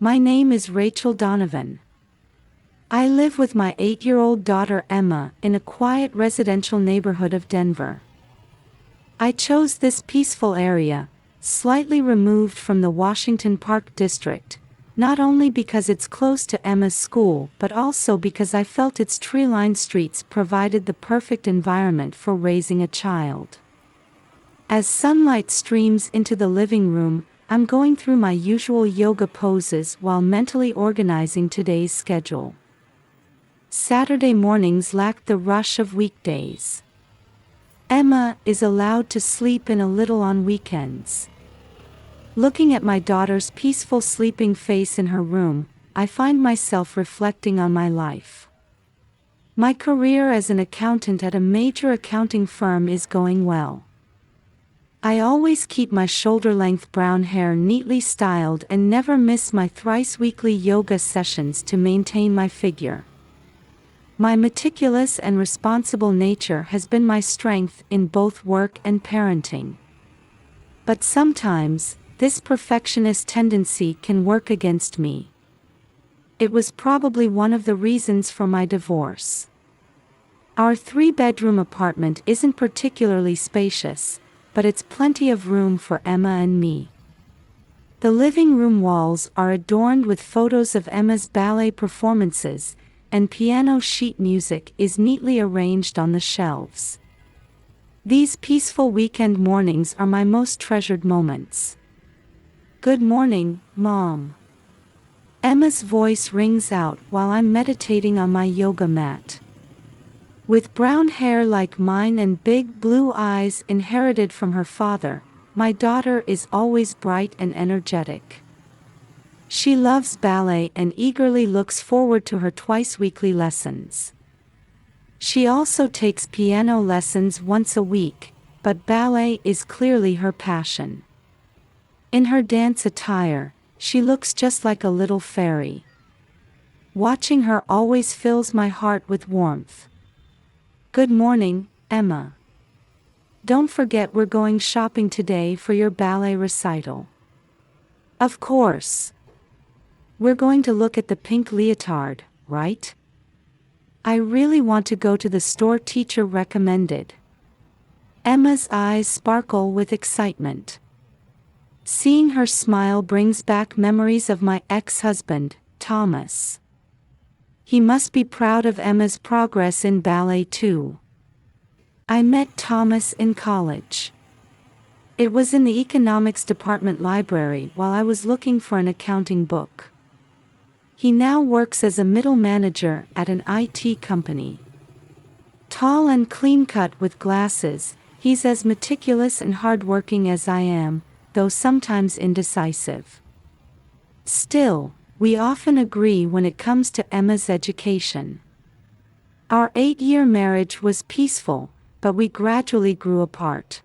My name is Rachel Donovan. I live with my 8-year-old daughter Emma in a quiet residential neighborhood of Denver. I chose this peaceful area, slightly removed from the Washington Park district, not only because it's close to Emma's school but also because I felt its tree-lined streets provided the perfect environment for raising a child. As sunlight streams into the living room, I'm going through my usual yoga poses while mentally organizing today's schedule. Saturday mornings lack the rush of weekdays. Emma is allowed to sleep in a little on weekends. Looking at my daughter's peaceful sleeping face in her room, I find myself reflecting on my life. My career as an accountant at a major accounting firm is going well. I always keep my shoulder-length brown hair neatly styled and never miss my thrice-weekly yoga sessions to maintain my figure. My meticulous and responsible nature has been my strength in both work and parenting. But sometimes, this perfectionist tendency can work against me. It was probably one of the reasons for my divorce. Our 3-bedroom apartment isn't particularly spacious, but it's plenty of room for Emma and me. The living room walls are adorned with photos of Emma's ballet performances, and piano sheet music is neatly arranged on the shelves. These peaceful weekend mornings are my most treasured moments. "Good morning, Mom." Emma's voice rings out while I'm meditating on my yoga mat. With brown hair like mine and big blue eyes inherited from her father, my daughter is always bright and energetic. She loves ballet and eagerly looks forward to her twice-weekly lessons. She also takes piano lessons once a week, but ballet is clearly her passion. In her dance attire, she looks just like a little fairy. Watching her always fills my heart with warmth. "Good morning, Emma. Don't forget we're going shopping today for your ballet recital." "Of course. We're going to look at the pink leotard, right? I really want to go to the store teacher recommended." Emma's eyes sparkle with excitement. Seeing her smile brings back memories of my ex-husband, Thomas. He must be proud of Emma's progress in ballet too. I met Thomas in college. It was in the economics department library while I was looking for an accounting book. He now works as a middle manager at an IT company. Tall and clean-cut with glasses, he's as meticulous and hardworking as I am, though sometimes indecisive. Still, we often agree when it comes to Emma's education. Our 8-year marriage was peaceful, but we gradually grew apart.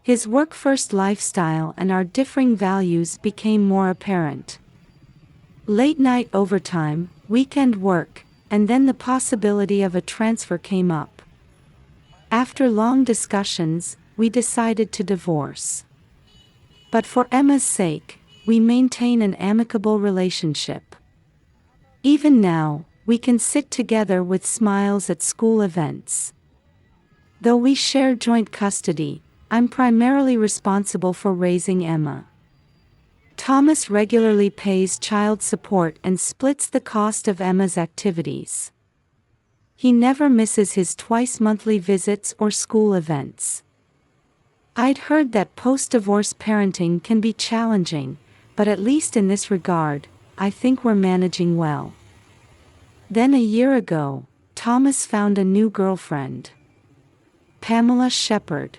His work-first lifestyle and our differing values became more apparent. Late-night overtime, weekend work, and then the possibility of a transfer came up. After long discussions, we decided to divorce. But for Emma's sake, we maintain an amicable relationship. Even now, we can sit together with smiles at school events. Though we share joint custody, I'm primarily responsible for raising Emma. Thomas regularly pays child support and splits the cost of Emma's activities. He never misses his twice-monthly visits or school events. I'd heard that post-divorce parenting can be challenging, but at least in this regard, I think we're managing well. Then a year ago, Thomas found a new girlfriend. Pamela Shepard.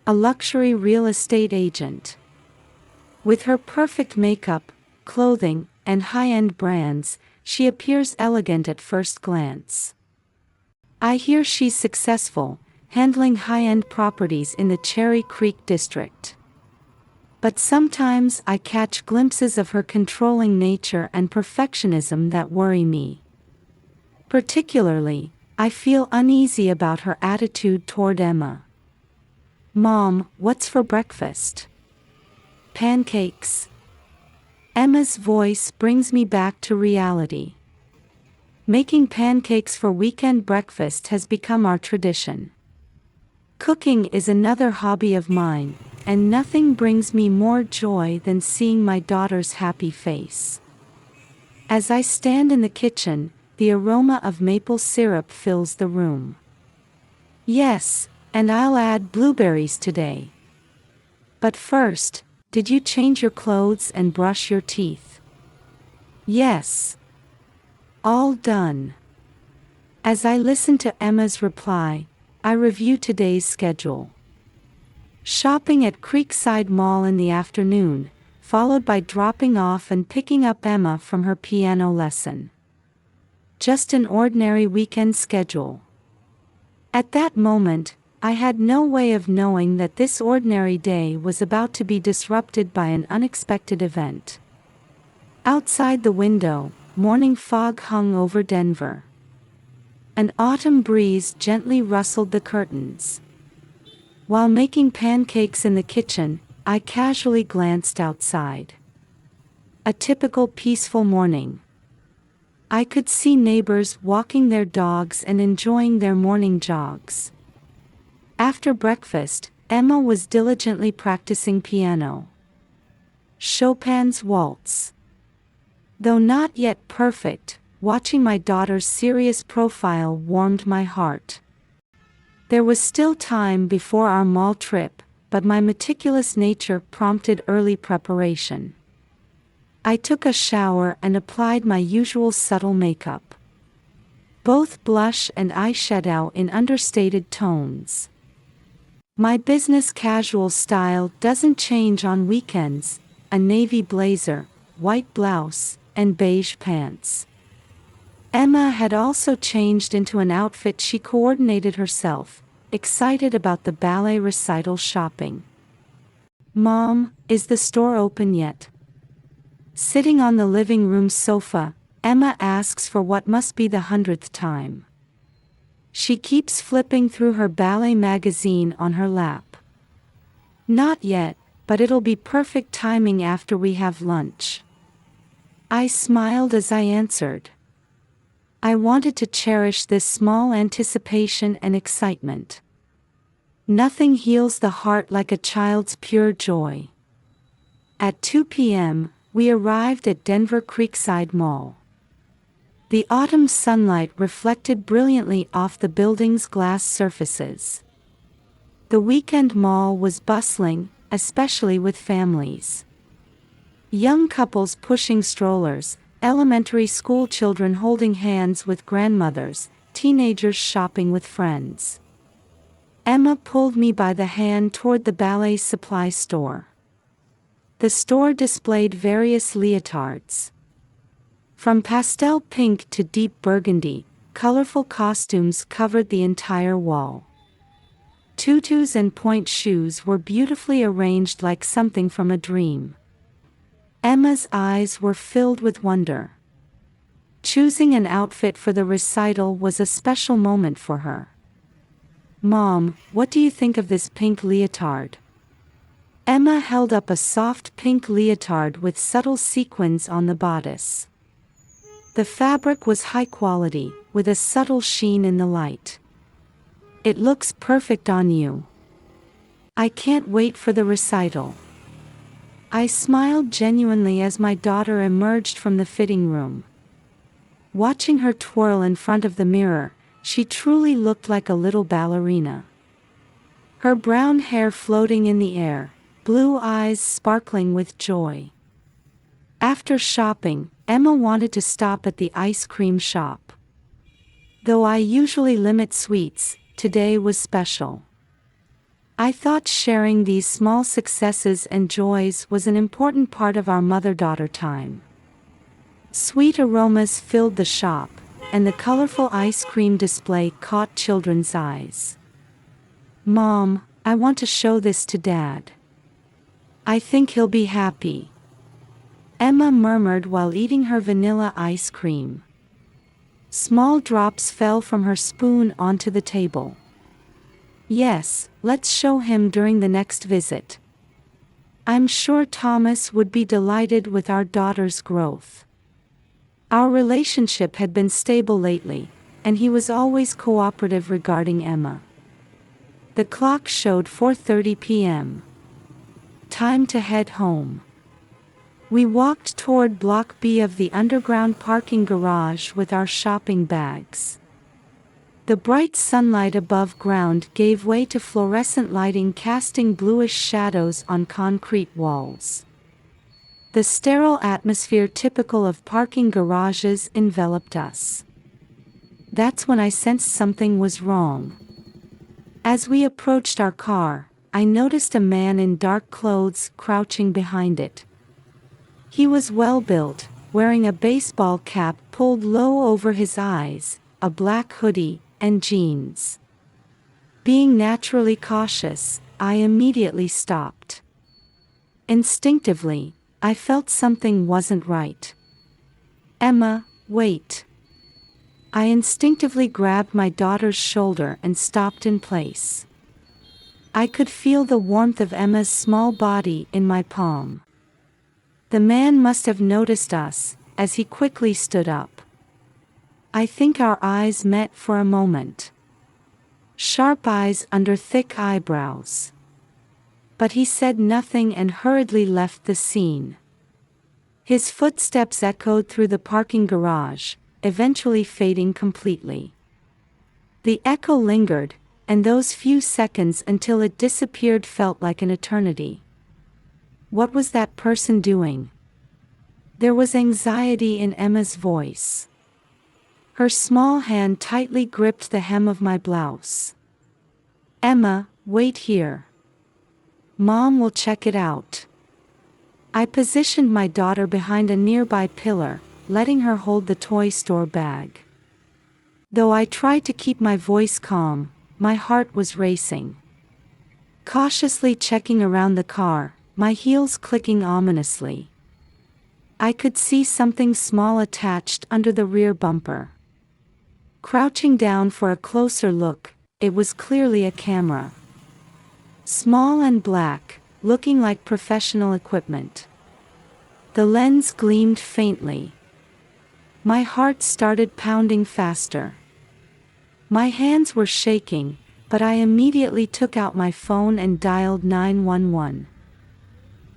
A luxury real estate agent. With her perfect makeup, clothing, and high-end brands, she appears elegant at first glance. I hear she's successful, handling high-end properties in the Cherry Creek district. But sometimes I catch glimpses of her controlling nature and perfectionism that worry me. Particularly, I feel uneasy about her attitude toward Emma. "Mom, what's for breakfast?" "Pancakes." Emma's voice brings me back to reality. Making pancakes for weekend breakfast has become our tradition. Cooking is another hobby of mine, and nothing brings me more joy than seeing my daughter's happy face. As I stand in the kitchen, the aroma of maple syrup fills the room. Yes, and I'll add blueberries today. But first, did you change your clothes and brush your teeth? Yes. All done. As I listen to Emma's reply, I review today's schedule. Shopping at Creekside Mall in the afternoon, followed by dropping off and picking up Emma from her piano lesson. Just an ordinary weekend schedule. At that moment, I had no way of knowing that this ordinary day was about to be disrupted by an unexpected event. Outside the window, morning fog hung over Denver. An autumn breeze gently rustled the curtains. While making pancakes in the kitchen, I casually glanced outside. A typical peaceful morning. I could see neighbors walking their dogs and enjoying their morning jogs. After breakfast, Emma was diligently practicing piano. Chopin's Waltz. Though not yet perfect, watching my daughter's serious profile warmed my heart. There was still time before our mall trip, but my meticulous nature prompted early preparation. I took a shower and applied my usual subtle makeup. Both blush and eyeshadow in understated tones. My business casual style doesn't change on weekends: a navy blazer, white blouse, and beige pants. Emma had also changed into an outfit she coordinated herself, excited about the ballet recital shopping. "Mom, is the store open yet?" Sitting on the living room sofa, Emma asks for what must be the 100th time. She keeps flipping through her ballet magazine on her lap. "Not yet, but it'll be perfect timing after we have lunch." I smiled as I answered. I wanted to cherish this small anticipation and excitement. Nothing heals the heart like a child's pure joy. At 2 p.m., we arrived at Denver Creekside Mall. The autumn sunlight reflected brilliantly off the building's glass surfaces. The weekend mall was bustling, especially with families. Young couples pushing strollers, elementary school children holding hands with grandmothers, teenagers shopping with friends. Emma pulled me by the hand toward the ballet supply store. The store displayed various leotards. From pastel pink to deep burgundy, colorful costumes covered the entire wall. Tutus and point shoes were beautifully arranged like something from a dream. Emma's eyes were filled with wonder. Choosing an outfit for the recital was a special moment for her. "Mom, what do you think of this pink leotard?" Emma held up a soft pink leotard with subtle sequins on the bodice. The fabric was high quality, with a subtle sheen in the light. "It looks perfect on you. I can't wait for the recital." I smiled genuinely as my daughter emerged from the fitting room. Watching her twirl in front of the mirror, she truly looked like a little ballerina. Her brown hair floating in the air, blue eyes sparkling with joy. After shopping, Emma wanted to stop at the ice cream shop. Though I usually limit sweets, today was special. I thought sharing these small successes and joys was an important part of our mother-daughter time. Sweet aromas filled the shop, and the colorful ice cream display caught children's eyes. "Mom, I want to show this to Dad. I think he'll be happy," Emma murmured while eating her vanilla ice cream. Small drops fell from her spoon onto the table. "Yes, let's show him during the next visit." I'm sure Thomas would be delighted with our daughter's growth. Our relationship had been stable lately, and he was always cooperative regarding Emma. The clock showed 4:30 p.m. Time to head home. We walked toward Block B of the underground parking garage with our shopping bags. The bright sunlight above ground gave way to fluorescent lighting casting bluish shadows on concrete walls. The sterile atmosphere typical of parking garages enveloped us. That's when I sensed something was wrong. As we approached our car, I noticed a man in dark clothes crouching behind it. He was well-built, wearing a baseball cap pulled low over his eyes, a black hoodie, and jeans. Being naturally cautious, I immediately stopped. Instinctively, I felt something wasn't right. "Emma, wait." I instinctively grabbed my daughter's shoulder and stopped in place. I could feel the warmth of Emma's small body in my palm. The man must have noticed us, as he quickly stood up. I think our eyes met for a moment. Sharp eyes under thick eyebrows. But he said nothing and hurriedly left the scene. His footsteps echoed through the parking garage, eventually fading completely. The echo lingered, and those few seconds until it disappeared felt like an eternity. What was that person doing? There was anxiety in Emma's voice. Her small hand tightly gripped the hem of my blouse. "Emma, wait here. Mom will check it out." I positioned my daughter behind a nearby pillar, letting her hold the toy store bag. Though I tried to keep my voice calm, my heart was racing. Cautiously checking around the car, my heels clicking ominously. I could see something small attached under the rear bumper. Crouching down for a closer look, it was clearly a camera. Small and black, looking like professional equipment. The lens gleamed faintly. My heart started pounding faster. My hands were shaking, but I immediately took out my phone and dialed 911.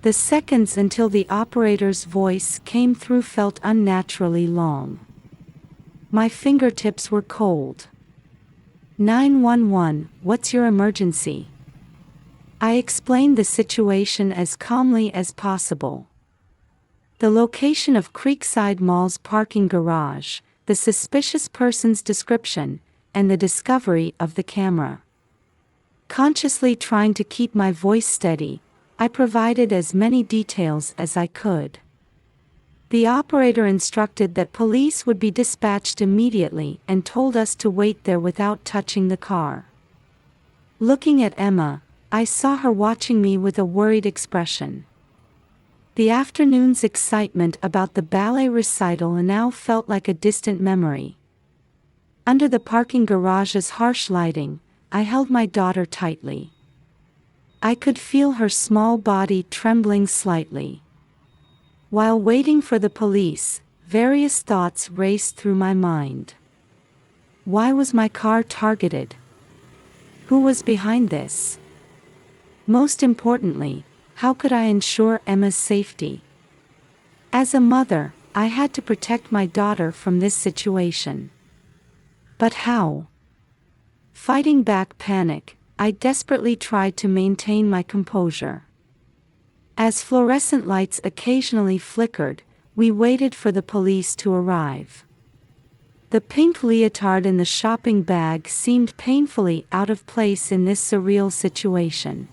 The seconds until the operator's voice came through felt unnaturally long. My fingertips were cold. 911, what's your emergency? I explained the situation as calmly as possible. The location of Creekside Mall's parking garage, the suspicious person's description, and the discovery of the camera. Consciously trying to keep my voice steady, I provided as many details as I could. The operator instructed that police would be dispatched immediately and told us to wait there without touching the car. Looking at Emma, I saw her watching me with a worried expression. The afternoon's excitement about the ballet recital now felt like a distant memory. Under the parking garage's harsh lighting, I held my daughter tightly. I could feel her small body trembling slightly. While waiting for the police, various thoughts raced through my mind. Why was my car targeted? Who was behind this? Most importantly, how could I ensure Emma's safety? As a mother, I had to protect my daughter from this situation. But how? Fighting back panic, I desperately tried to maintain my composure. As fluorescent lights occasionally flickered, we waited for the police to arrive. The pink leotard in the shopping bag seemed painfully out of place in this surreal situation.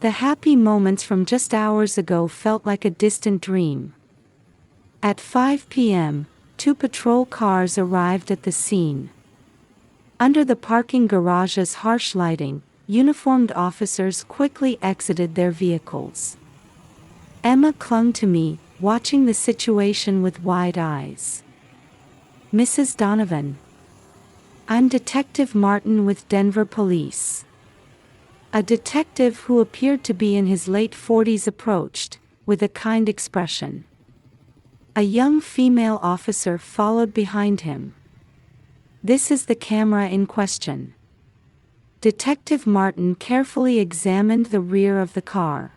The happy moments from just hours ago felt like a distant dream. At 5 p.m., 2 patrol cars arrived at the scene. Under the parking garage's harsh lighting, uniformed officers quickly exited their vehicles. Emma clung to me, watching the situation with wide eyes. "Mrs. Donovan. I'm Detective Martin with Denver Police." A detective who appeared to be in his late 40s approached, with a kind expression. A young female officer followed behind him. "This is the camera in question." Detective Martin carefully examined the rear of the car.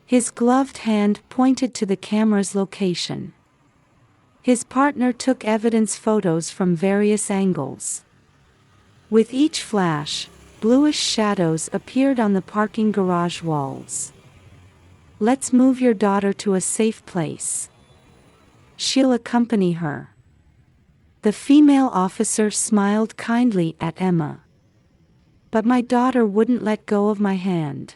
His gloved hand pointed to the camera's location. His partner took evidence photos from various angles. With each flash, bluish shadows appeared on the parking garage walls. "Let's move your daughter to a safe place. She'll accompany her." The female officer smiled kindly at Emma. "But my daughter wouldn't let go of my hand."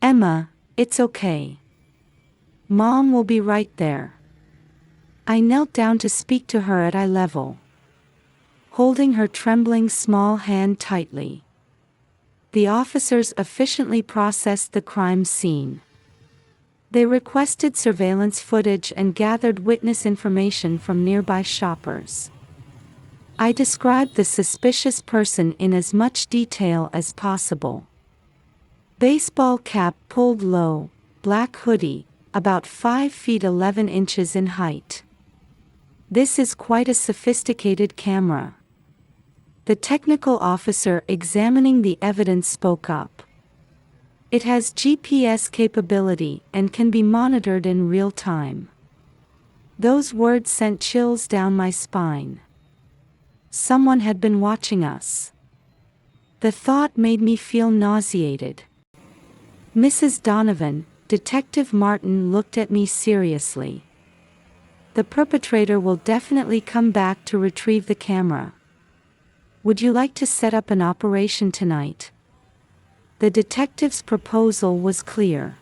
"Emma, it's okay. Mom will be right there." I knelt down to speak to her at eye level, holding her trembling small hand tightly. The officers efficiently processed the crime scene. They requested surveillance footage and gathered witness information from nearby shoppers. I described the suspicious person in as much detail as possible. Baseball cap pulled low, black hoodie, about 5 feet 11 inches in height. "This is quite a sophisticated camera." The technical officer examining the evidence spoke up. "It has GPS capability and can be monitored in real time." Those words sent chills down my spine. Someone had been watching us. The thought made me feel nauseated. "Mrs. Donovan," Detective Martin looked at me seriously. "The perpetrator will definitely come back to retrieve the camera. Would you like to set up an operation tonight?" The detective's proposal was clear.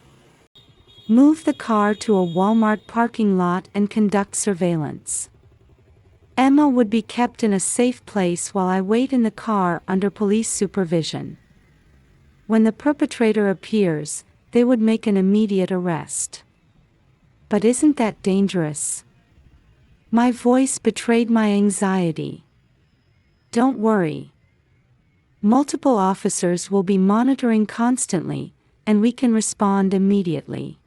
"Move the car to a Walmart parking lot and conduct surveillance. Emma would be kept in a safe place while I wait in the car under police supervision. When the perpetrator appears, they would make an immediate arrest." "But isn't that dangerous?" My voice betrayed my anxiety. "Don't worry. Multiple officers will be monitoring constantly, and we can respond immediately.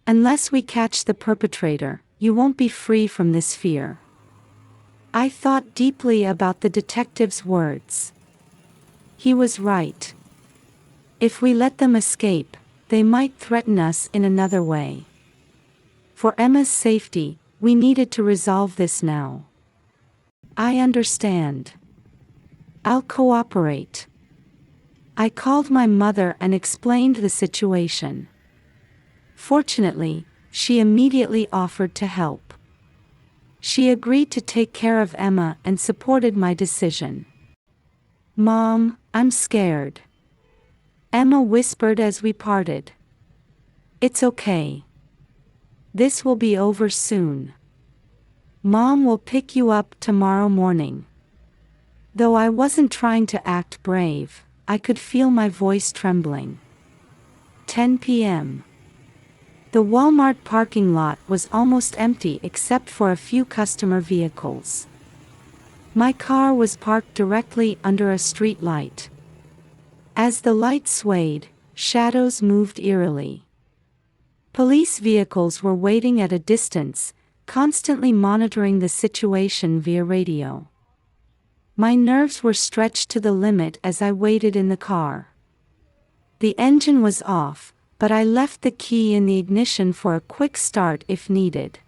Unless we catch the perpetrator, you won't be free from this fear." I thought deeply about the detective's words. He was right. If we let them escape, they might threaten us in another way. For Emma's safety, we needed to resolve this now. "I understand. I'll cooperate." I called my mother and explained the situation. Fortunately, she immediately offered to help. She agreed to take care of Emma and supported my decision. "Mom, I'm scared," Emma whispered as we parted. "It's okay. This will be over soon. Mom will pick you up tomorrow morning." Though I wasn't trying to act brave, I could feel my voice trembling. 10 p.m. The Walmart parking lot was almost empty except for a few customer vehicles. My car was parked directly under a street light. As the light swayed, shadows moved eerily. Police vehicles were waiting at a distance, constantly monitoring the situation via radio. My nerves were stretched to the limit as I waited in the car. The engine was off, but I left the key in the ignition for a quick start if needed.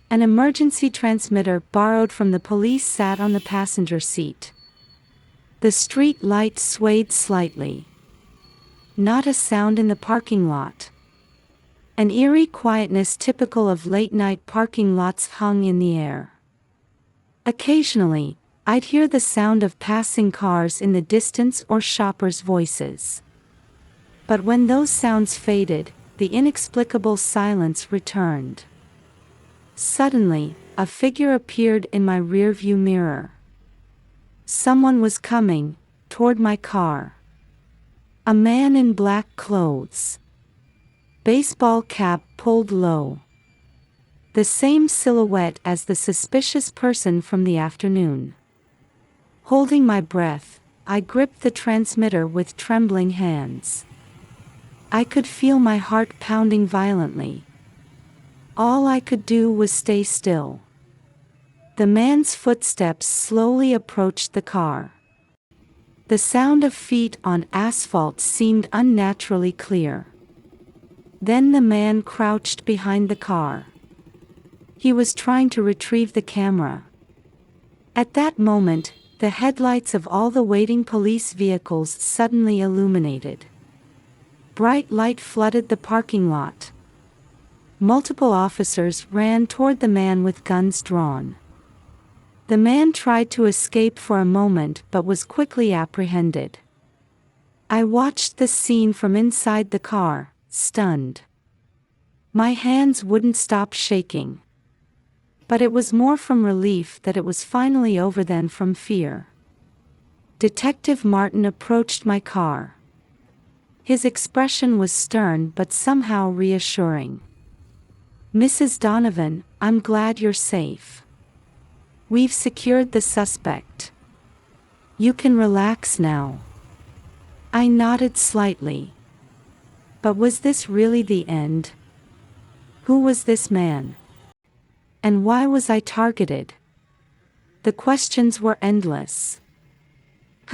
An emergency transmitter borrowed from the police sat on the passenger seat. The street light swayed slightly. Not a sound in the parking lot. An eerie quietness typical of late-night parking lots hung in the air. Occasionally, I'd hear the sound of passing cars in the distance or shoppers' voices. But when those sounds faded, the inexplicable silence returned. Suddenly, a figure appeared in my rearview mirror. Someone was coming toward my car. A man in black clothes. Baseball cap pulled low. The same silhouette as the suspicious person from the afternoon. Holding my breath, I gripped the transmitter with trembling hands. I could feel my heart pounding violently. All I could do was stay still. The man's footsteps slowly approached the car. The sound of feet on asphalt seemed unnaturally clear. Then the man crouched behind the car. He was trying to retrieve the camera. At that moment, the headlights of all the waiting police vehicles suddenly illuminated. Bright light flooded the parking lot. Multiple officers ran toward the man with guns drawn. The man tried to escape for a moment but was quickly apprehended. I watched the scene from inside the car, stunned. My hands wouldn't stop shaking. But it was more from relief that it was finally over than from fear. Detective Martin approached my car. His expression was stern but somehow reassuring. "Mrs. Donovan, I'm glad you're safe. We've secured the suspect. You can relax now." I nodded slightly. But was this really the end? Who was this man? And why was I targeted? The questions were endless.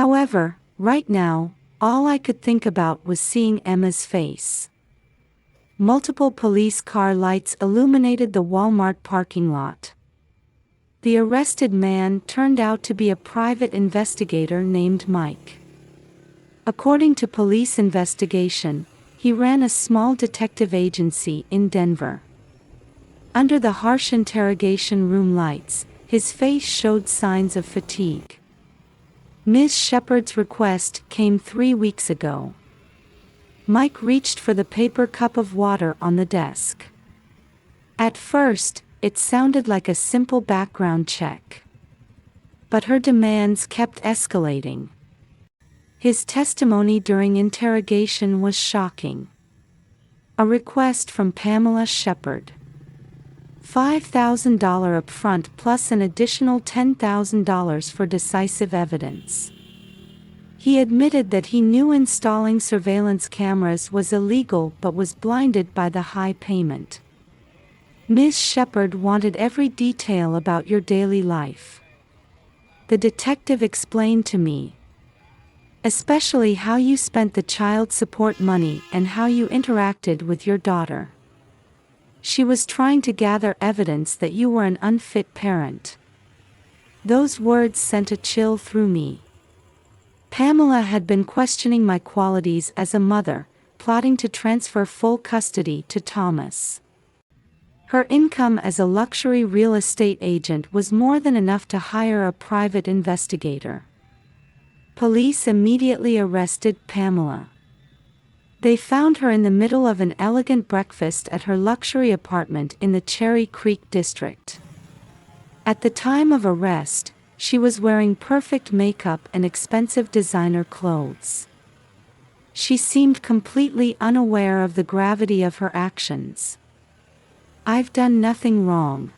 However, right now, all I could think about was seeing Emma's face. Multiple police car lights illuminated the Walmart parking lot. The arrested man turned out to be a private investigator named Mike. According to police investigation, he ran a small detective agency in Denver. Under the harsh interrogation room lights, his face showed signs of fatigue. Ms. Shepard's request came 3 weeks ago. Mike reached for the paper cup of water on the desk. At first, it sounded like a simple background check. But her demands kept escalating. His testimony during interrogation was shocking. A request from Pamela Shepard. $5,000 upfront plus an additional $10,000 for decisive evidence. He admitted that he knew installing surveillance cameras was illegal but was blinded by the high payment. "Ms. Shepard wanted every detail about your daily life," the detective explained to me. "Especially how you spent the child support money and how you interacted with your daughter. She was trying to gather evidence that you were an unfit parent." Those words sent a chill through me. Pamela had been questioning my qualities as a mother, plotting to transfer full custody to Thomas. Her income as a luxury real estate agent was more than enough to hire a private investigator. Police immediately arrested Pamela. They found her in the middle of an elegant breakfast at her luxury apartment in the Cherry Creek district. At the time of arrest, she was wearing perfect makeup and expensive designer clothes. She seemed completely unaware of the gravity of her actions. "I've done nothing wrong."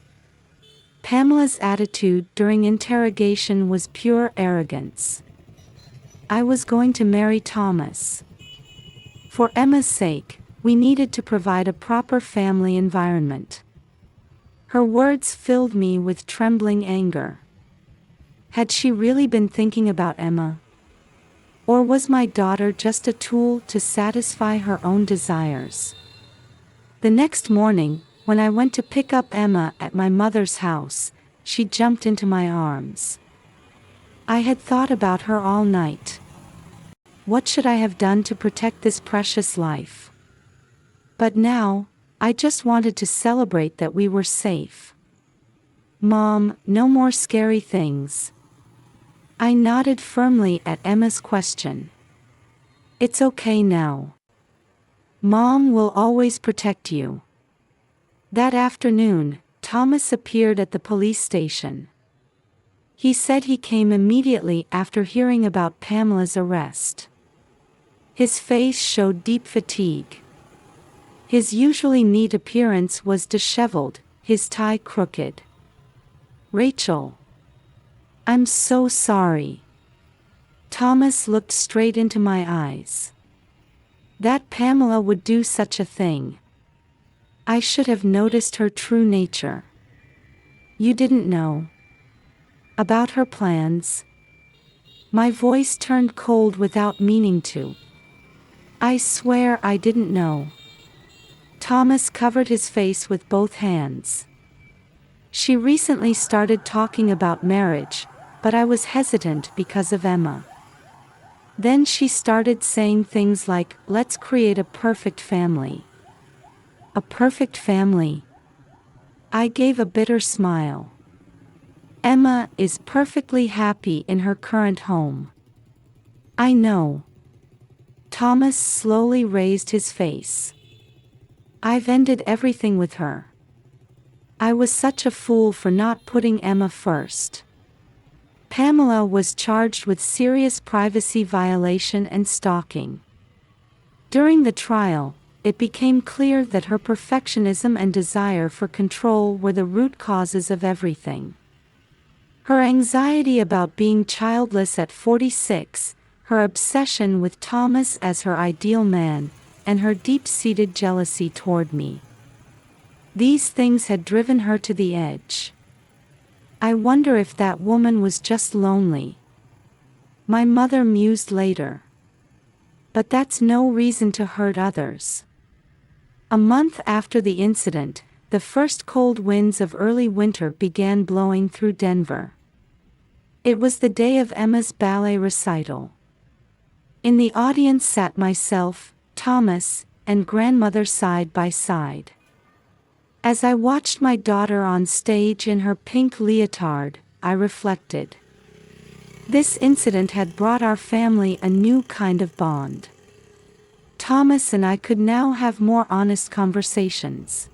Pamela's attitude during interrogation was pure arrogance. "I was going to marry Thomas. For Emma's sake, we needed to provide a proper family environment." Her words filled me with trembling anger. Had she really been thinking about Emma? Or was my daughter just a tool to satisfy her own desires? The next morning, when I went to pick up Emma at my mother's house, she jumped into my arms. I had thought about her all night. What should I have done to protect this precious life? But now, I just wanted to celebrate that we were safe. "Mom, no more scary things." I nodded firmly at Emma's question. "It's okay now. Mom will always protect you." That afternoon, Thomas appeared at the police station. He said he came immediately after hearing about Pamela's arrest. His face showed deep fatigue. His usually neat appearance was disheveled, his tie crooked. "Rachel. I'm so sorry." Thomas looked straight into my eyes. That Pamela would do such a thing. I should have noticed her true nature. You didn't know about her plans? My voice turned cold without meaning to. I swear I didn't know. Thomas covered his face with both hands. She recently started talking about marriage, but I was hesitant because of Emma. Then she started saying things like, let's create a perfect family. A perfect family. I gave a bitter smile. Emma is perfectly happy in her current home. I know. Thomas slowly raised his face. I've ended everything with her. I was such a fool for not putting Emma first. Pamela was charged with serious privacy violation and stalking. During the trial, it became clear that her perfectionism and desire for control were the root causes of everything. Her anxiety about being childless at 46, her obsession with Thomas as her ideal man, and her deep-seated jealousy toward me. These things had driven her to the edge. I wonder if that woman was just lonely. My mother mused later. But that's no reason to hurt others. A month after the incident, the first cold winds of early winter began blowing through Denver. It was the day of Emma's ballet recital. In the audience sat myself, Thomas, and grandmother side by side. As I watched my daughter on stage in her pink leotard, I reflected. This incident had brought our family a new kind of bond. Thomas and I could now have more honest conversations.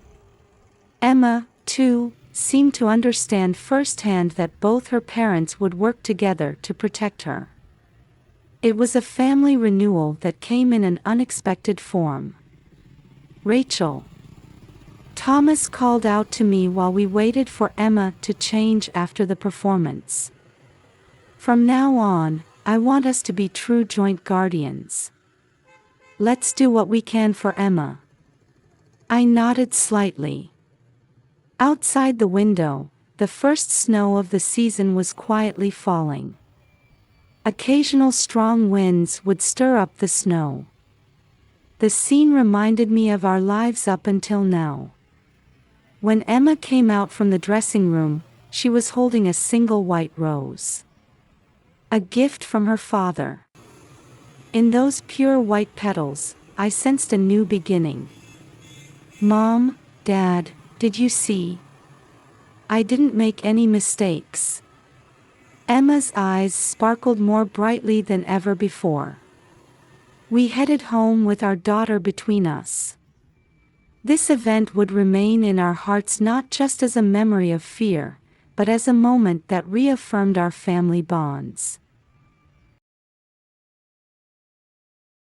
Emma, too, seemed to understand firsthand that both her parents would work together to protect her. It was a family renewal that came in an unexpected form. Rachel. Thomas called out to me while we waited for Emma to change after the performance. From now on, I want us to be true joint guardians. Let's do what we can for Emma. I nodded slightly. Outside the window, the first snow of the season was quietly falling. Occasional strong winds would stir up the snow. The scene reminded me of our lives up until now. When Emma came out from the dressing room, she was holding a single white rose. A gift from her father. In those pure white petals, I sensed a new beginning. Mom, Dad, did you see? I didn't make any mistakes. Emma's eyes sparkled more brightly than ever before. We headed home with our daughter between us. This event would remain in our hearts not just as a memory of fear, but as a moment that reaffirmed our family bonds.